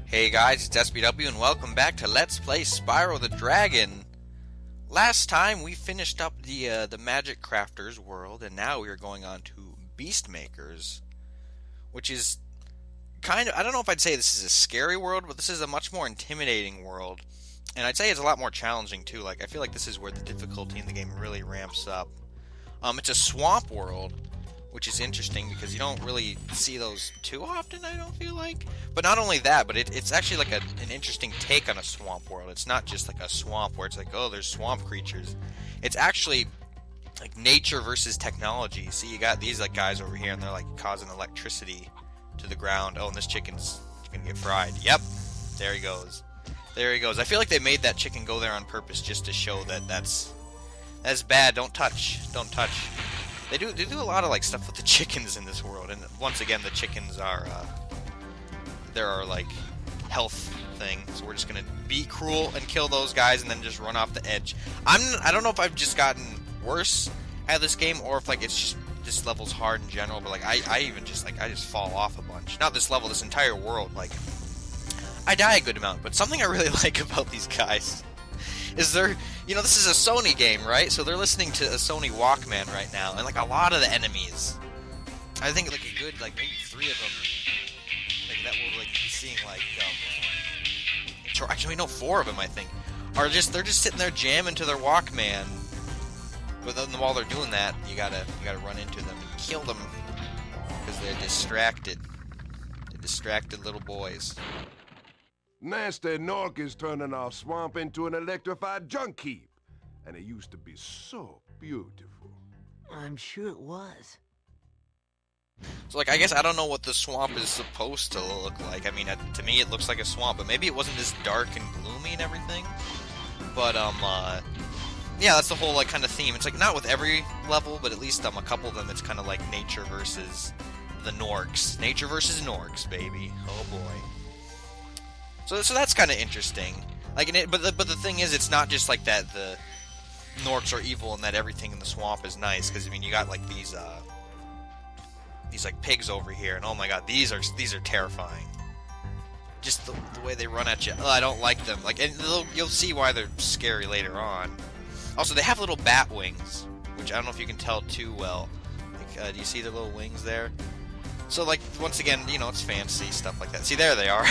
Hey guys, it's SBW and welcome back to Let's Play Spyro the Dragon. Last time we finished up the Magic Crafters world, and now we are going on to Beast Makers, which is kind of, I don't know if I'd say this is a scary world, but this is a much more intimidating world. And I'd say it's a lot more challenging too. Like, I feel like this is where the difficulty in the game really ramps up. It's a swamp world, which is interesting because you don't really see those too often, I don't feel like. But not only that, but it's actually like an interesting take on a swamp world. It's not just like a swamp where it's like, oh, there's swamp creatures. It's actually like nature versus technology. See, you got these like guys over here, and they're like causing electricity to the ground. Oh, and this chicken's gonna get fried. Yep, there he goes. There he goes. I feel like they made that chicken go there on purpose just to show that that's bad. Don't touch. Don't touch. They do a lot of like stuff with the chickens in this world, and once again the chickens are there are like health things, so we're just gonna be cruel and kill those guys and then just run off the edge. I don't know if I've just gotten worse at this game or if like it's just this level's hard in general, but like I even just like I just fall off a bunch. Not this level, this entire world. Like I die a good amount, but something I really like about these guys is they're, you know, this is a Sony game, right? So they're listening to a Sony Walkman right now, and like a lot of the enemies, I think like a good, like maybe 3 of them, like that we'll like be seeing like, actually no, 4 of them I think, are just, they're just sitting there jamming to their Walkman. But then while they're doing that, you gotta run into them and kill them, because they're distracted. They're distracted little boys. Nasty Nork is turning our swamp into an electrified junk heap. And it used to be so beautiful. I'm sure it was. So, like, I guess I don't know what the swamp is supposed to look like. I mean, to me it looks like a swamp, but maybe it wasn't this dark and gloomy and everything. But, yeah, that's the whole, like, kind of theme. It's, like, not with every level, but at least, a couple of them, it's kind of like nature versus the Norks. Nature versus Norks, baby. Oh, boy. So that's kind of interesting. Like, but the thing is, it's not just like that the Norks are evil and that everything in the swamp is nice. Because I mean, you got like these like pigs over here, and oh my god, these are terrifying. Just the way they run at you. Oh, I don't like them. Like, and you'll see why they're scary later on. Also, they have little bat wings, which I don't know if you can tell too well. Like, do you see their little wings there? So like, once again, you know, it's fancy stuff like that. See, there they are.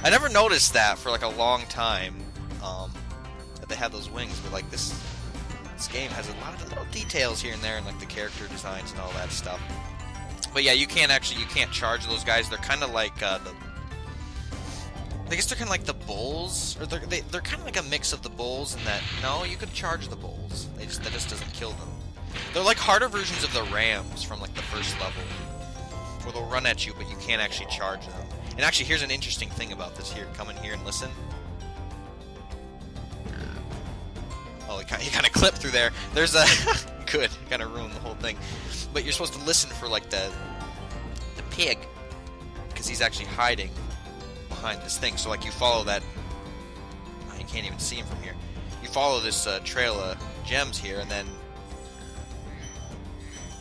I never noticed that for like a long time, that they had those wings, but like this game has a lot of little details here and there, and like the character designs and all that stuff. But yeah, you can't charge those guys. They're kind of like I guess they're kind of like the bulls, or they're kind of like a mix of the bulls, in that no, you could charge the bulls. That just doesn't kill them. They're like harder versions of the rams from like the first level, where they'll run at you, but you can't actually charge them. And actually, here's an interesting thing about this here. Come in here and listen. Oh, he kind of clipped through there. There's a... Good. Kind of ruined the whole thing. But you're supposed to listen for, like, the pig. Because he's actually hiding behind this thing. So, like, you follow that... Oh, you can't even see him from here. You follow this trail of gems here, and then...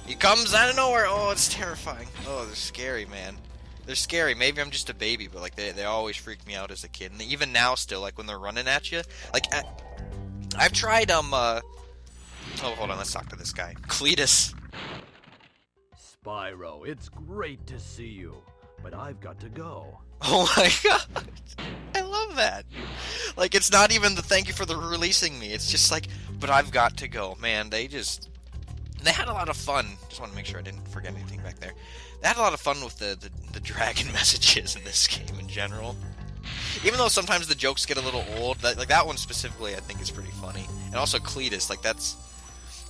He comes out of nowhere! Oh, it's terrifying. Oh, they're scary, man. They're scary. Maybe I'm just a baby, but like they always freaked me out as a kid, and even now still, like when they're running at you, like I've tried oh, hold on, let's talk to this guy, Cletus. Spyro, it's great to see you, but I've got to go. Oh my god, I love that. Like, it's not even the thank you for the releasing me. It's just like, but I've got to go, man. They had a lot of fun. Just want to make sure I didn't forget anything back there. They had a lot of fun with the dragon messages in this game in general. Even though sometimes the jokes get a little old, like that one specifically I think is pretty funny. And also Cletus, like that's...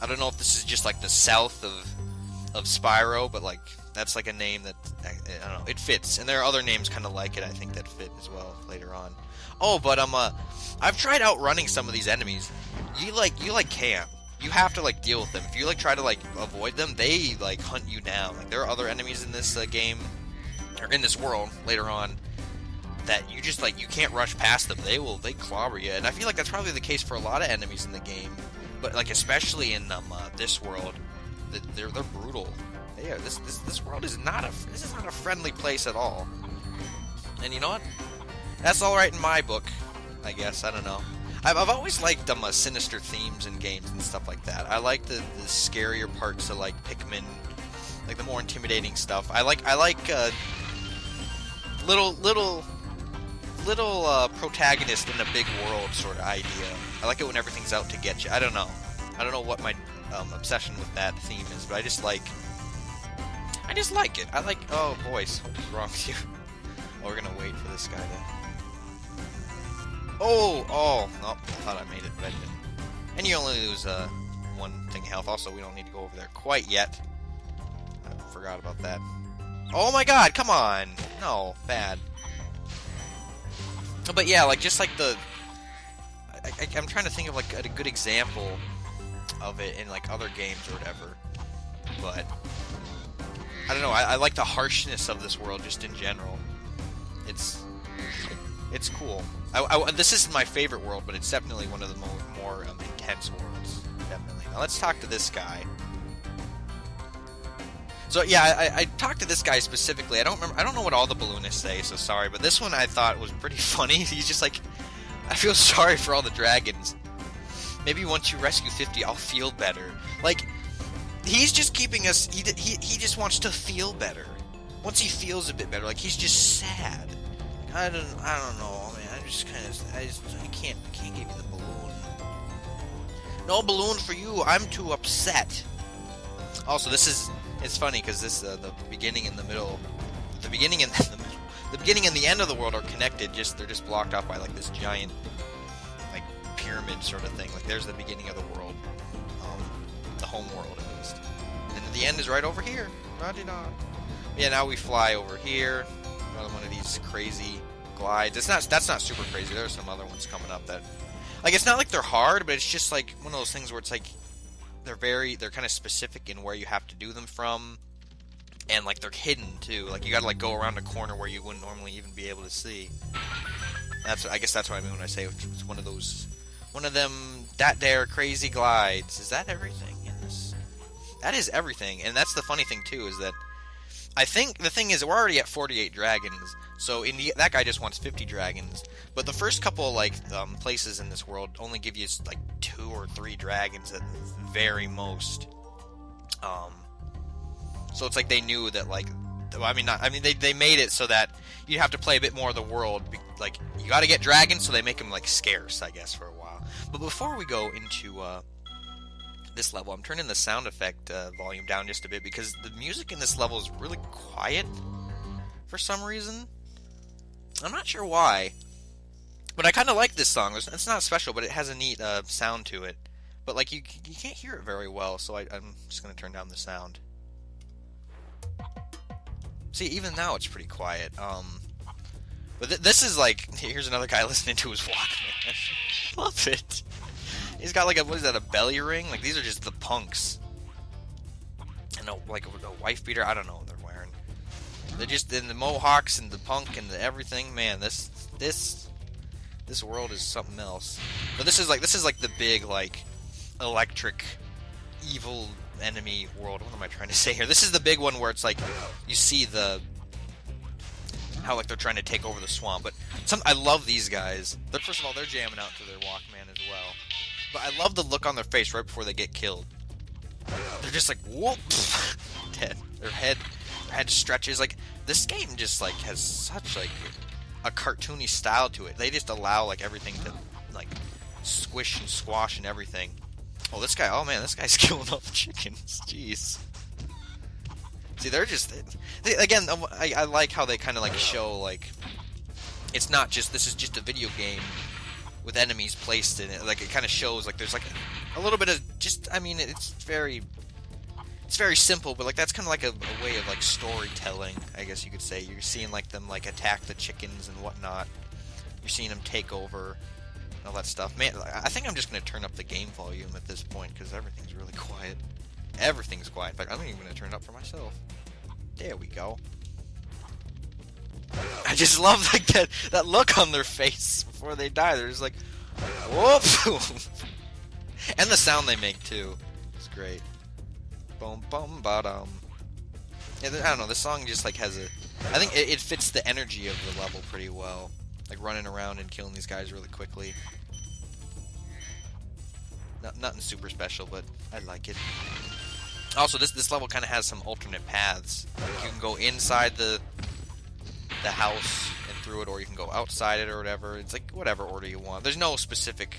I don't know if this is just like the south of Spyro, but like that's like a name that, I don't know, it fits. And there are other names kind of like it, I think, that fit as well later on. Oh, but I've tried outrunning some of these enemies. You can't. You have to like deal with them. If you like try to like avoid them, they like hunt you down. Like there are other enemies in this game, or in this world later on, that you just like you can't rush past them. They clobber you, and I feel like that's probably the case for a lot of enemies in the game. But like especially in this world, they're brutal. Yeah, this world is not a friendly place at all. And you know what? That's all right in my book, I guess. I don't know. I've always liked sinister themes in games and stuff like that. I like the scarier parts of like Pikmin, like the more intimidating stuff. I like little protagonist in a big world sort of idea. I like it when everything's out to get you. I don't know what my obsession with that theme is, but I just like it. I like. Oh boys, what's wrong with you? Oh, we're gonna wait for this guy to. Oh, nope, I thought I made it, but I didn't. And you only lose one thing of health. Also, we don't need to go over there quite yet. I forgot about that. Oh my god, come on! No, bad. But yeah, like, just like I'm trying to think of like a good example of it in like other games or whatever. But I don't know, I like the harshness of this world just in general. It's cool. This isn't my favorite world, but it's definitely one of the more intense worlds. Definitely. Now let's talk to this guy. So yeah, I talked to this guy specifically. I don't know what all the balloonists say, so sorry. But this one I thought was pretty funny. He's just like, I feel sorry for all the dragons. Maybe once you rescue 50, I'll feel better. Like, he's just keeping us. He just wants to feel better. Once he feels a bit better, like he's just sad. I don't know, man. I can't give you the balloon. No balloon for you. I'm too upset. Also, it's funny because the beginning and the middle, the beginning and the end of the world are connected. They're just blocked off by like this giant, like pyramid sort of thing. Like there's the beginning of the world, the home world at least, and the end is right over here. La-di-da. Yeah, now we fly over here. Another one of these crazy glides. That's not super crazy. There are some other ones coming up that, like, it's not like they're hard, but it's just like one of those things where it's like they're kind of specific in where you have to do them from, and like they're hidden too. Like you gotta like go around a corner where you wouldn't normally even be able to see. I guess that's what I mean when I say it's one of them that there crazy glides. Is that everything in this? That is everything, and that's the funny thing too, is that I think the thing is we're already at 48 dragons, so that guy just wants 50 dragons. But the first couple like places in this world only give you like 2 or 3 dragons at the very most. So it's like they knew that like, they made it so that you have to play a bit more of the world. Like you got to get dragons, so they make them like scarce, I guess, for a while. But before we go into this level, I'm turning the sound effect volume down just a bit because the music in this level is really quiet for some reason. I'm not sure why, but I kind of like this song. It's not special, but it has a neat sound to it. But like you can't hear it very well, so I'm just gonna turn down the sound. See, even now it's pretty quiet. But this is like, here's another guy listening to his Walkman. Love it. He's got like what is that, a belly ring? Like these are just the punks. And like a wife beater. I don't know what they're wearing. They're just in the mohawks and the punk and the everything. Man, this world is something else. But this is like the big like electric evil enemy world. What am I trying to say here? This is the big one where it's like you see how like they're trying to take over the swamp. But I love these guys. First of all, they're jamming out to their Walkman as well. But I love the look on their face right before they get killed. They're just like, whoop, dead. Their head stretches. Like, this game just like has such like a cartoony style to it. They just allow like everything to like squish and squash and everything. Oh, this guy's killing all the chickens. Jeez. See, they're just again. I like how they kind of like show like it's not just this is just a video game with enemies placed in it. Like it kind of shows like there's like a little bit of just. I mean, it's very simple, but like that's kind of like a way of like storytelling, I guess you could say. You're seeing like them like attack the chickens and whatnot. You're seeing them take over. All that stuff. Man, I think I'm just going to turn up the game volume at this point because everything's really quiet. Everything's quiet. In fact, I'm even going to turn it up for myself. There we go. I just love like that look on their face before they die. They're just like, whoop! And the sound they make too. It's great. Boom, boom, ba-dum. Yeah, I don't know. The song just like has I think it fits the energy of the level pretty well. like running around and killing these guys really quickly. Nothing super special, but I like it. Also, this level kind of has some alternate paths. You can go inside the house and through it, or you can go outside it or whatever. It's like whatever order you want. There's no specific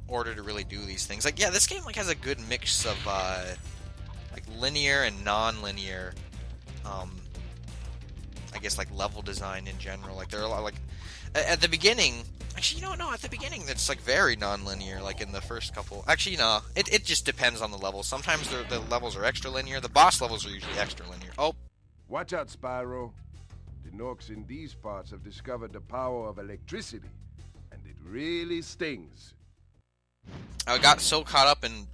order to really do these things. Like, yeah, this game like has a good mix of like linear and non-linear. I guess like level design in general. Like there are a lot like at the beginning. Actually, no. At the beginning, it's like very non-linear. Like in the first couple. Actually, no. It just depends on the level. Sometimes the levels are extra linear. The boss levels are usually extra linear. Oh, Watch out, Spyro. The Norks in these parts have discovered the power of electricity, and it really stings. I got so caught up in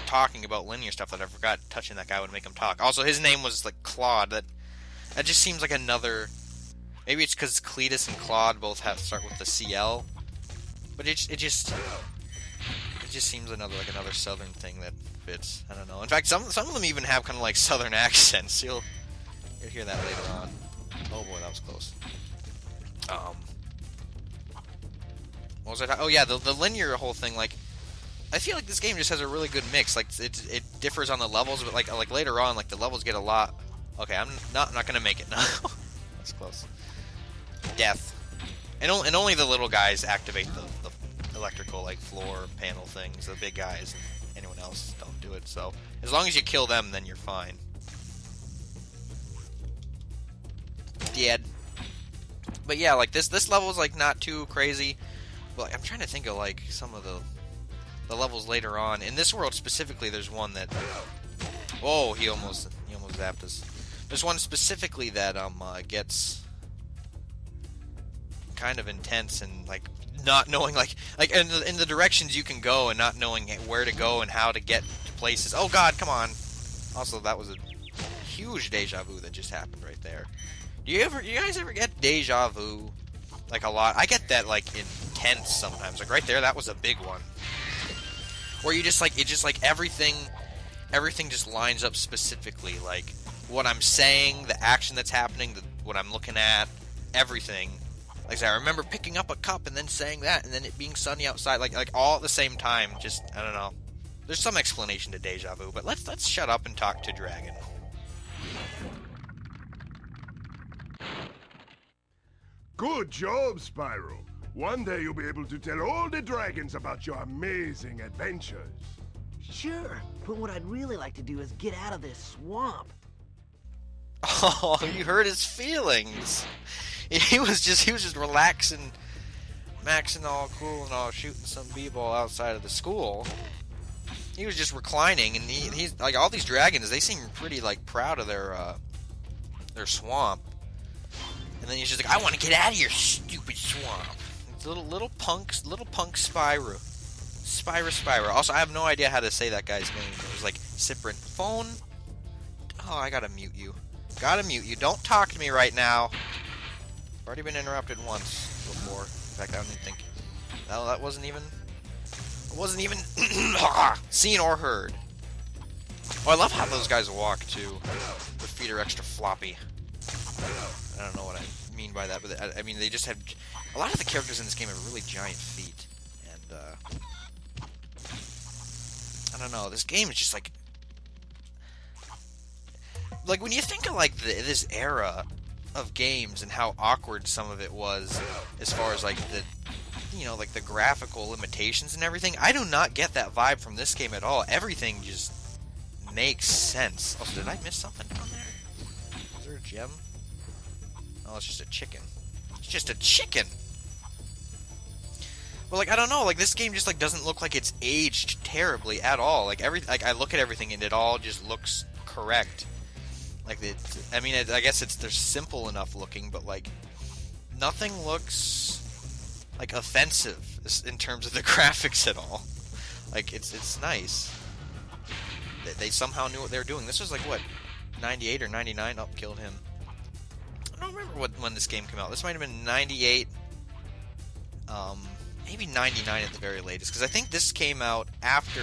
talking about linear stuff that I forgot touching that guy would make him talk. Also, his name was like Claude. That just seems like another. Maybe it's because Cletus and Claude both start with the CL, but it just seems another southern thing that fits. I don't know. In fact, some of them even have kind of like southern accents. You'll hear that later on. Oh boy, that was close. What was I talking? Oh yeah, the linear whole thing. Like, I feel like this game just has a really good mix. Like it differs on the levels, but like later on, like the levels get a lot. Okay, I'm not gonna make it now. That's close. Death, and only the little guys activate the electrical like floor panel things. The big guys and anyone else don't do it. So as long as you kill them, then you're fine. Dead. But yeah, like this level is like not too crazy. But like, I'm trying to think of like some of the levels later on. In this world specifically, there's one that. Whoa! He almost zapped us. There's one specifically that gets kind of intense and like not knowing like in the directions you can go and not knowing where to go and how to get to places. Oh God, come on! Also, that was a huge deja vu that just happened right there. Do you guys ever get deja vu? Like a lot. I get that like intense sometimes. Like right there, that was a big one. Where you just like everything just lines up specifically. Like what I'm saying, the action that's happening, what I'm looking at, everything. Like I remember picking up a cup and then saying that, and then it being sunny outside, like all at the same time. Just I don't know. There's some explanation to deja vu, but let's shut up and talk to Dragon. Good job, Spyro. One day you'll be able to tell all the dragons about your amazing adventures. Sure, but what I'd really like to do is get out of this swamp. Oh, you hurt his feelings. He was just relaxing, maxing all cool and all, shooting some b-ball outside of the school. He was just reclining, and he's like all these dragons. They seem pretty like proud of their swamp. And then he's just like, I want to get out of your stupid swamp. It's little punk Spyro. Spyro. Also, I have no idea how to say that guy's name. It was like Cyprin. Phone. Oh, I gotta mute you. Don't talk to me right now. I've already been interrupted once before. In fact, I don't even think. No, that wasn't even seen or heard. Oh, I love how those guys walk too. Their feet are extra floppy. I don't know what I mean by that, but I mean they just have. A lot of the characters in this game have really giant feet, and I don't know. This game is just like when you think of like this era of games and how awkward some of it was, as far as like like the graphical limitations and everything. I do not get that vibe from this game at all. Everything just makes sense. Also, did I miss something down there? Is there a gem? Oh, it's just a chicken. It's just a chicken! But, like, I don't know, like, this game just, like, doesn't look like it's aged terribly at all. Like, I look at everything and it all just looks correct. Like, I mean, I guess they're simple enough looking, but, like, nothing looks, like, offensive in terms of the graphics at all. Like, it's nice. They somehow knew what they were doing. This was, like, what, 98 or 99? Oh, killed him. I don't remember when this game came out. This might have been 98, maybe 99 at the very latest, because I think this came out after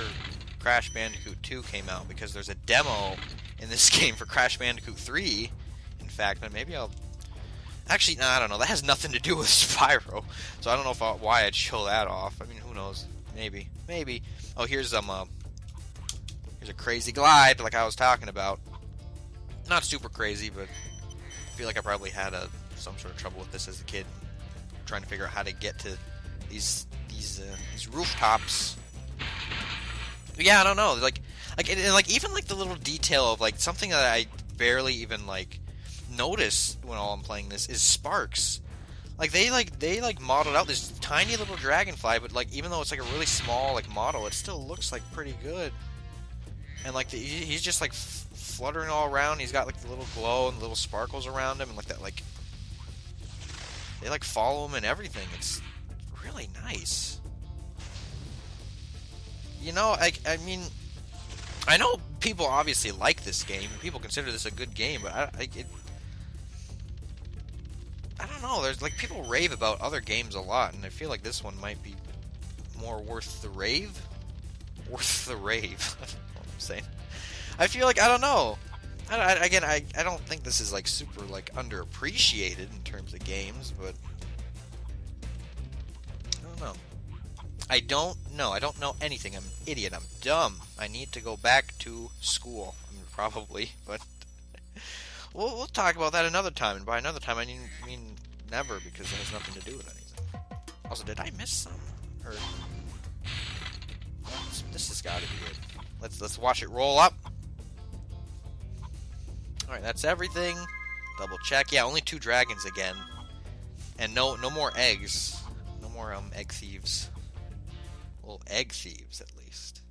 Crash Bandicoot 2 came out, because there's a demo in this game for Crash Bandicoot 3, in fact, but maybe I'll Actually, no, I don't know. That has nothing to do with Spyro, so I don't know why I'd show that off. I mean, who knows? Maybe, maybe. Oh, here's a crazy glide, like I was talking about. Not super crazy, but I feel like I probably had some sort of trouble with this as a kid, trying to figure out how to get to these rooftops. But yeah, I don't know. And even like the little detail of like something that I barely even like notice when I'm playing this is sparks. Like they modeled out this tiny little dragonfly, but like even though it's like a really small like model, it still looks like pretty good. And like he's just like fluttering all around. He's got like the little glow and the little sparkles around him, and like that like they like follow him and everything. It's really nice. You know, I mean, I know people obviously like this game, and people consider this a good game, but I don't know. There's like people rave about other games a lot, and I feel like this one might be more worth the rave. Worth the rave. That's what I'm saying. I feel like I don't know. I don't think this is like super like underappreciated in terms of games, but I don't know. I don't know. I don't know anything. I'm an idiot. I'm dumb. I need to go back to school. I mean, probably, but we'll talk about that another time. And by another time, I mean never, because it has nothing to do with anything. Also, did I miss some? Or this has got to be it. Let's watch it roll up. All right, that's everything. Double check. Yeah, only 2 dragons again, and no more eggs. No more egg thieves. Well, egg thieves at least.